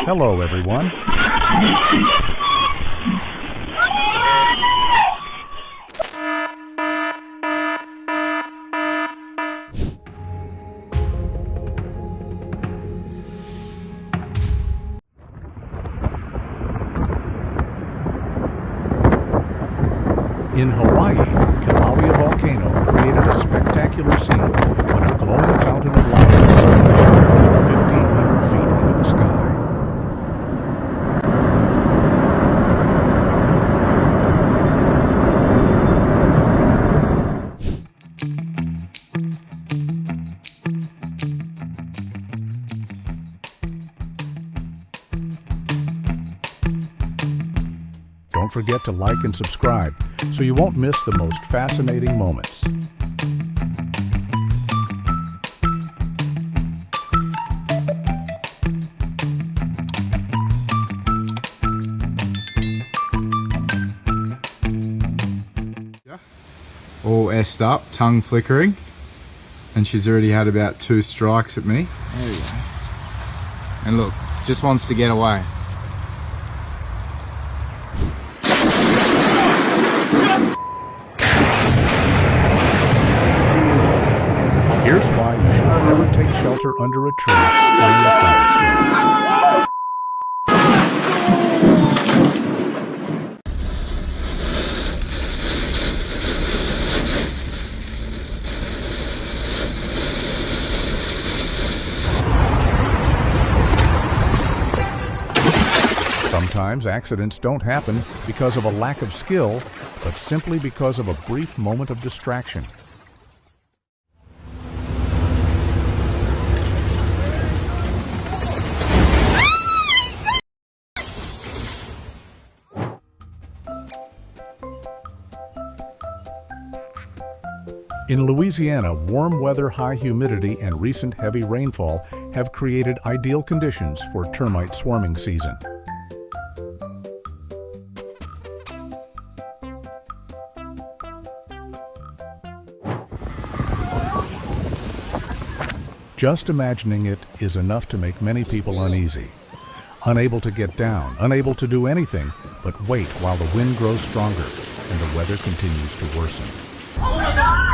Hello, everyone. In Hawaii, Kilauea volcano created a spectacular scene when a glowing fountain of lava suddenly shot more than 1,500 feet into the sky. Don't forget to like and subscribe so you won't miss the most fascinating moments. All essed up, tongue flickering, and she's already had about 2 strikes at me. There you go. And look, just wants to get away. Here's why you should never take shelter under a tree during a thunderstorm. Sometimes accidents don't happen because of a lack of skill, but simply because of a brief moment of distraction. In Louisiana, warm weather, high humidity, and recent heavy rainfall have created ideal conditions for termite swarming season. Just imagining it is enough to make many people uneasy. Unable to get down, unable to do anything but wait while the wind grows stronger and the weather continues to worsen. Oh my God!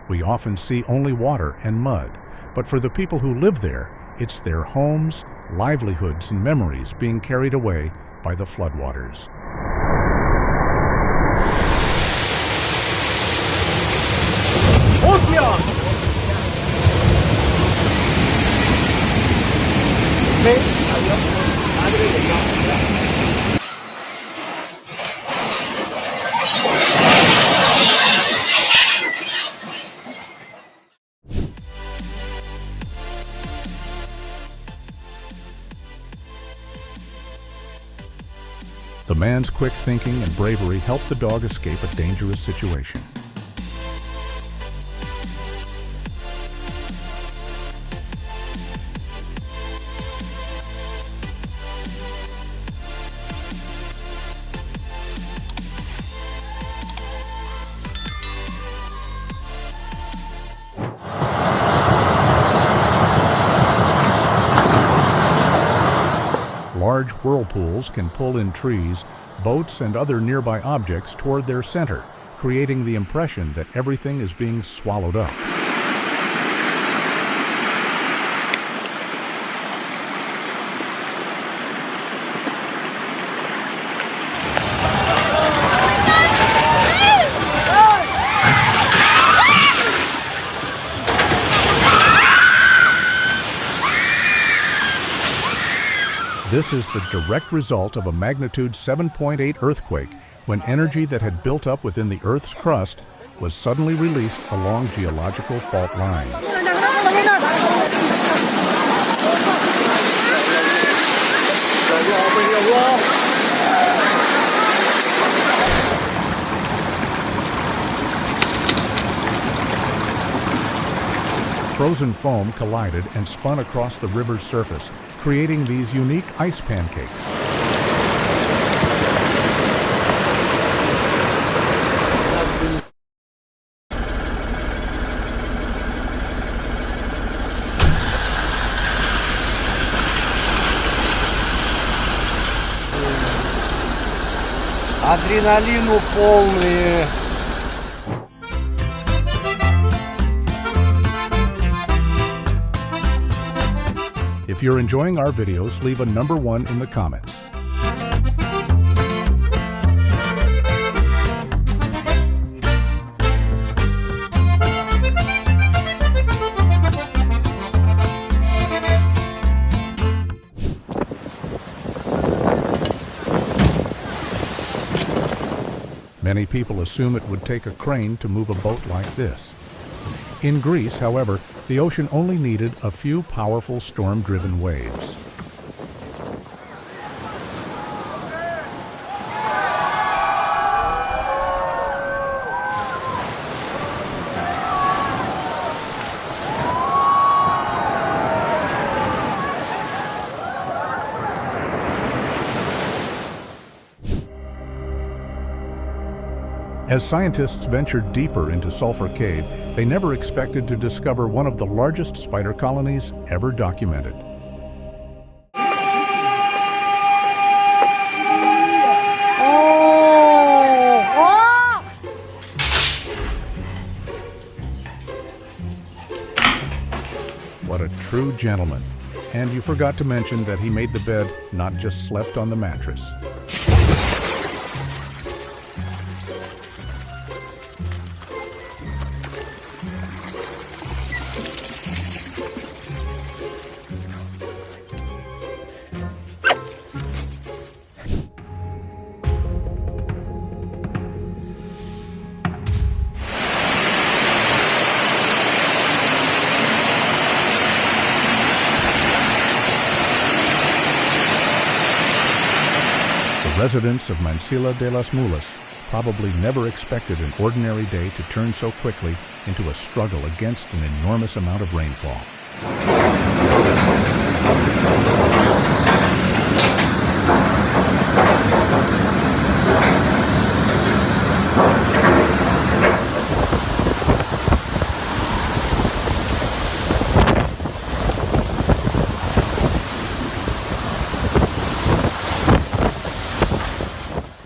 We often see only water and mud, but for the people who live there, it's their homes, livelihoods, and memories being carried away by the floodwaters. The man's quick thinking and bravery helped the dog escape a dangerous situation. Large whirlpools can pull in trees, boats, and other nearby objects toward their center, creating the impression that everything is being swallowed up. This is the direct result of a magnitude 7.8 earthquake, when energy that had built up within the Earth's crust was suddenly released along geological fault lines. Frozen foam collided and spun across the river's surface, creating these unique ice pancakes. Адреналину полные. If you're enjoying our videos, leave a number 1 in the comments. Many people assume it would take a crane to move a boat like this. In Greece, however, the ocean only needed a few powerful storm-driven waves. As scientists ventured deeper into Sulphur Cave, they never expected to discover one of the largest spider colonies ever documented. What a true gentleman. And you forgot to mention that he made the bed, not just slept on the mattress. Residents of Mansilla de las Mulas probably never expected an ordinary day to turn so quickly into a struggle against an enormous amount of rainfall.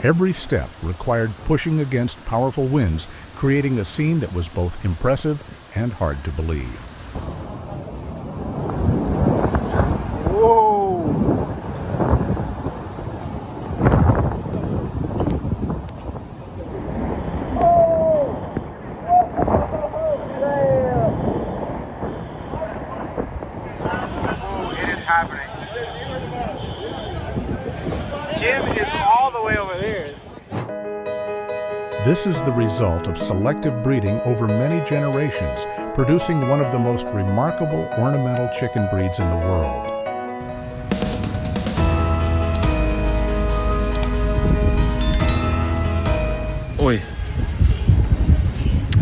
Every step required pushing against powerful winds, creating a scene that was both impressive and hard to believe. It is happening. Jim is all the way over there. This is the result of selective breeding over many generations, producing one of the most remarkable ornamental chicken breeds in the world. Ой,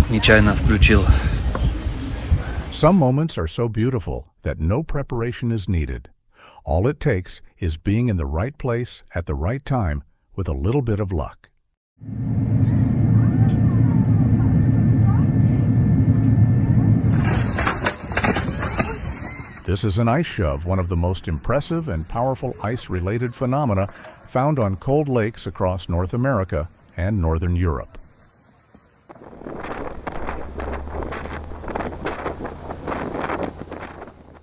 нечаянно включил. Some moments are so beautiful that no preparation is needed. All it takes is being in the right place at the right time with a little bit of luck. This is an ice shove, one of the most impressive and powerful ice-related phenomena found on cold lakes across North America and Northern Europe.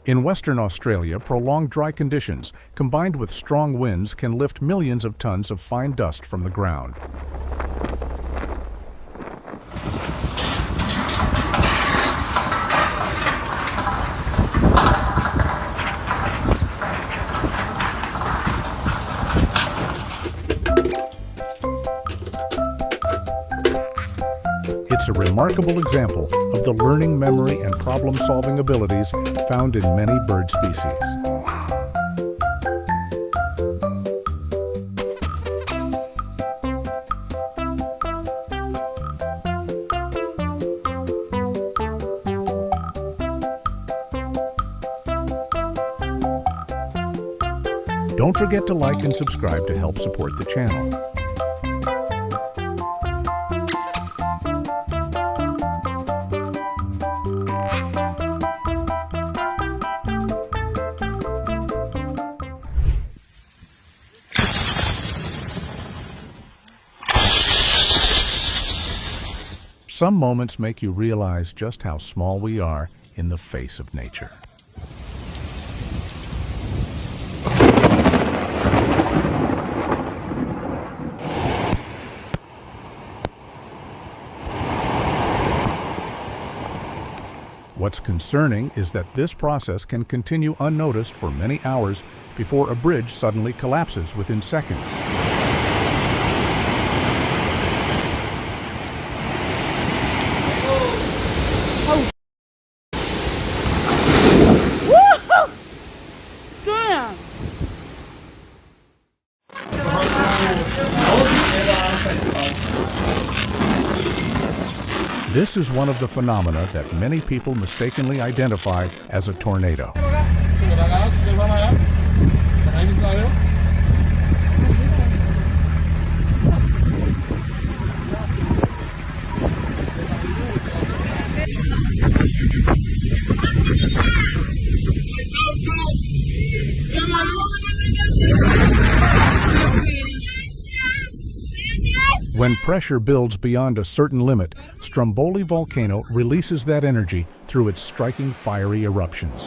In Western Australia, prolonged dry conditions, combined with strong winds, can lift millions of tons of fine dust from the ground. It's a remarkable example of the learning, memory, and problem-solving abilities found in many bird species. Don't forget to like and subscribe to help support the channel. Some moments make you realize just how small we are in the face of nature. What's concerning is that this process can continue unnoticed for many hours before a bridge suddenly collapses within seconds. This is one of the phenomena that many people mistakenly identify as a tornado. When pressure builds beyond a certain limit, Stromboli volcano releases that energy through its striking fiery eruptions.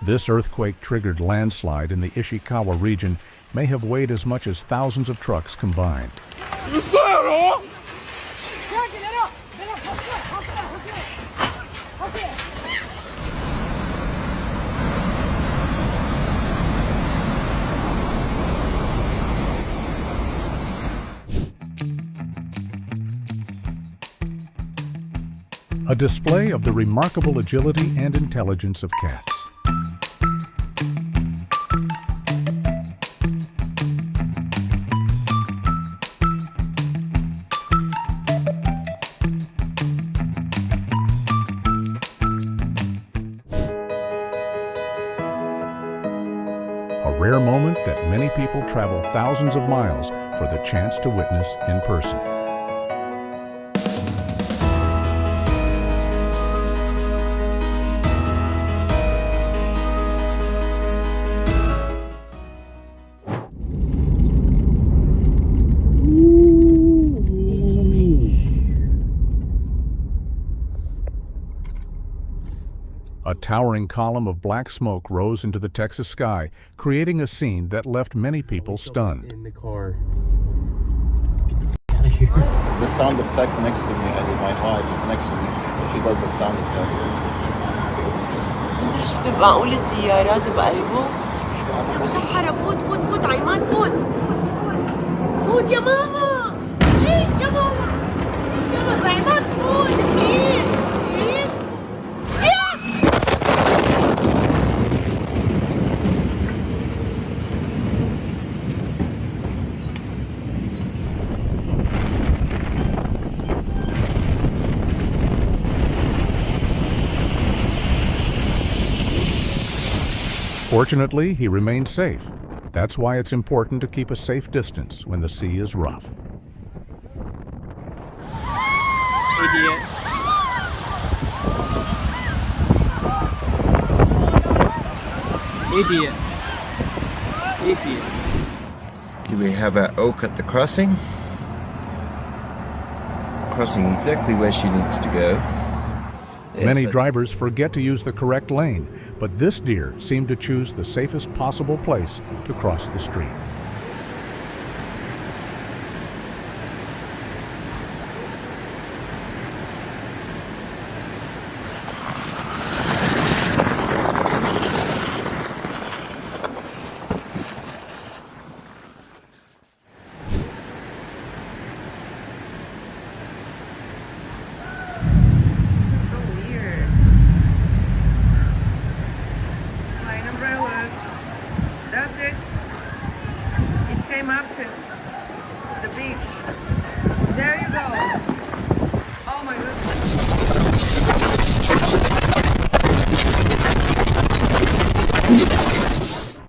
This earthquake-triggered landslide in the Ishikawa region may have weighed as much as thousands of trucks combined. A display of the remarkable agility and intelligence of cats. A rare moment that many people travel thousands of miles for the chance to witness in person. A towering column of black smoke rose into the Texas sky, creating a scene that left many people stunned. In the car. Get the f out of here. The sound effect next to me, my wife is next to me. She does the sound effect. مدري شو معقول السيارات بقلبه مشحرة. فوت فوت فوت عماد، فوت فوت فوت فوت يا ماما. إيه يا ماما، يا ماما عماد فوت بليز بليز. Fortunately, he remained safe. That's why it's important to keep a safe distance when the sea is rough. Idiots. Idiots. Idiots. We have our oak at the crossing. Crossing exactly where she needs to go. Many drivers forget to use the correct lane, but this deer seemed to choose the safest possible place to cross the street.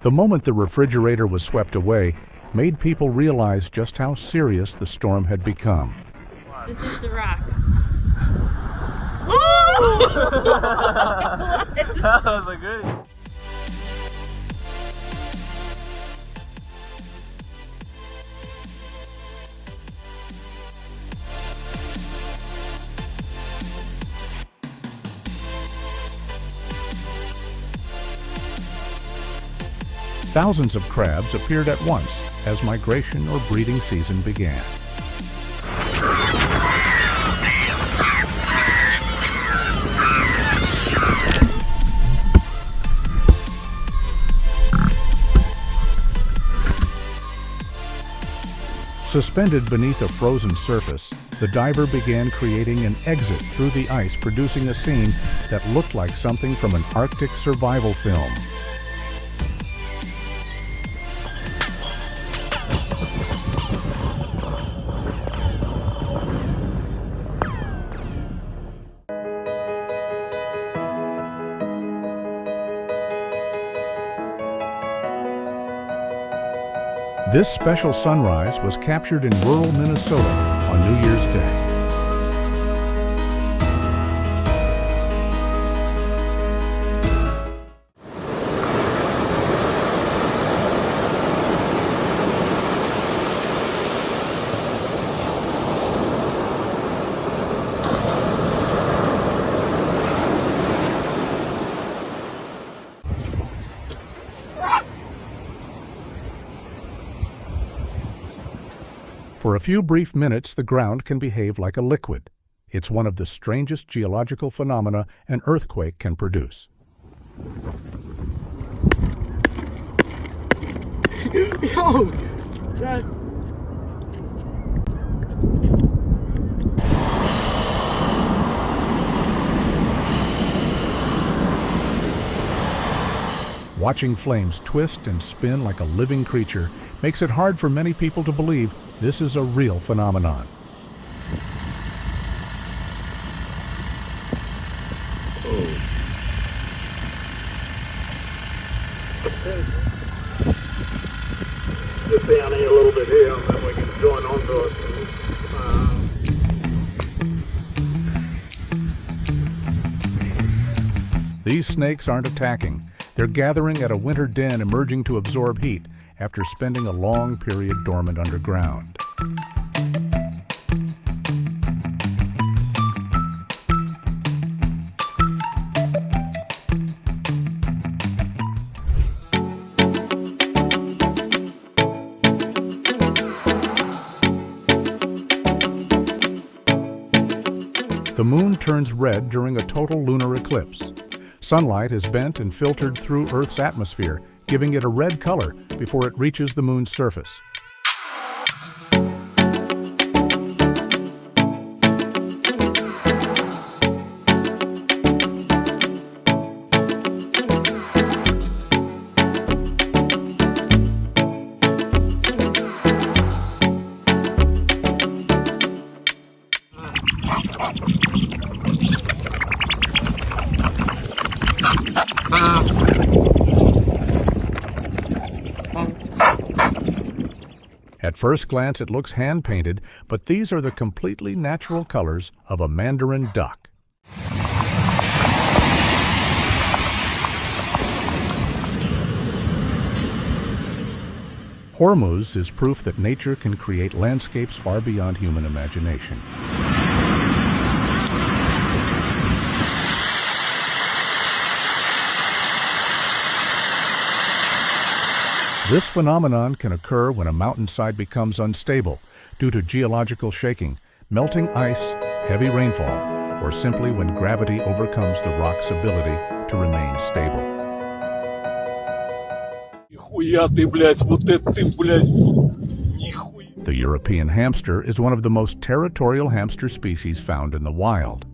The moment the refrigerator was swept away made people realize just how serious the storm had become. This is the rock. That was a good. Thousands of crabs appeared at once as migration or breeding season began. Suspended beneath a frozen surface, the diver began creating an exit through the ice, producing a scene that looked like something from an Arctic survival film. This special sunrise was captured in rural Minnesota on New Year's Day. For a few brief minutes, the ground can behave like a liquid. It's one of the strangest geological phenomena an earthquake can produce. Yo, that's. Watching flames twist and spin like a living creature makes it hard for many people to believe this is a real phenomenon. Get down here a little bit here and then we can join onto it. These snakes aren't attacking. They're gathering at a winter den, emerging to absorb heat after spending a long period dormant underground. The moon turns red during a total lunar eclipse. Sunlight is bent and filtered through Earth's atmosphere, giving it a red color before it reaches the moon's surface. At first glance, it looks hand-painted, but these are the completely natural colors of a Mandarin duck. Hormuz is proof that nature can create landscapes far beyond human imagination. This phenomenon can occur when a mountainside becomes unstable due to geological shaking, melting ice, heavy rainfall, or simply when gravity overcomes the rock's ability to remain stable. The European hamster is one of the most territorial hamster species found in the wild.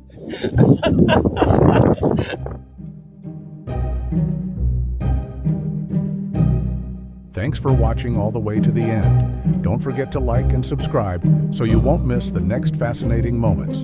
Thanks for watching all the way to the end. Don't forget to like and subscribe so you won't miss the next fascinating moments.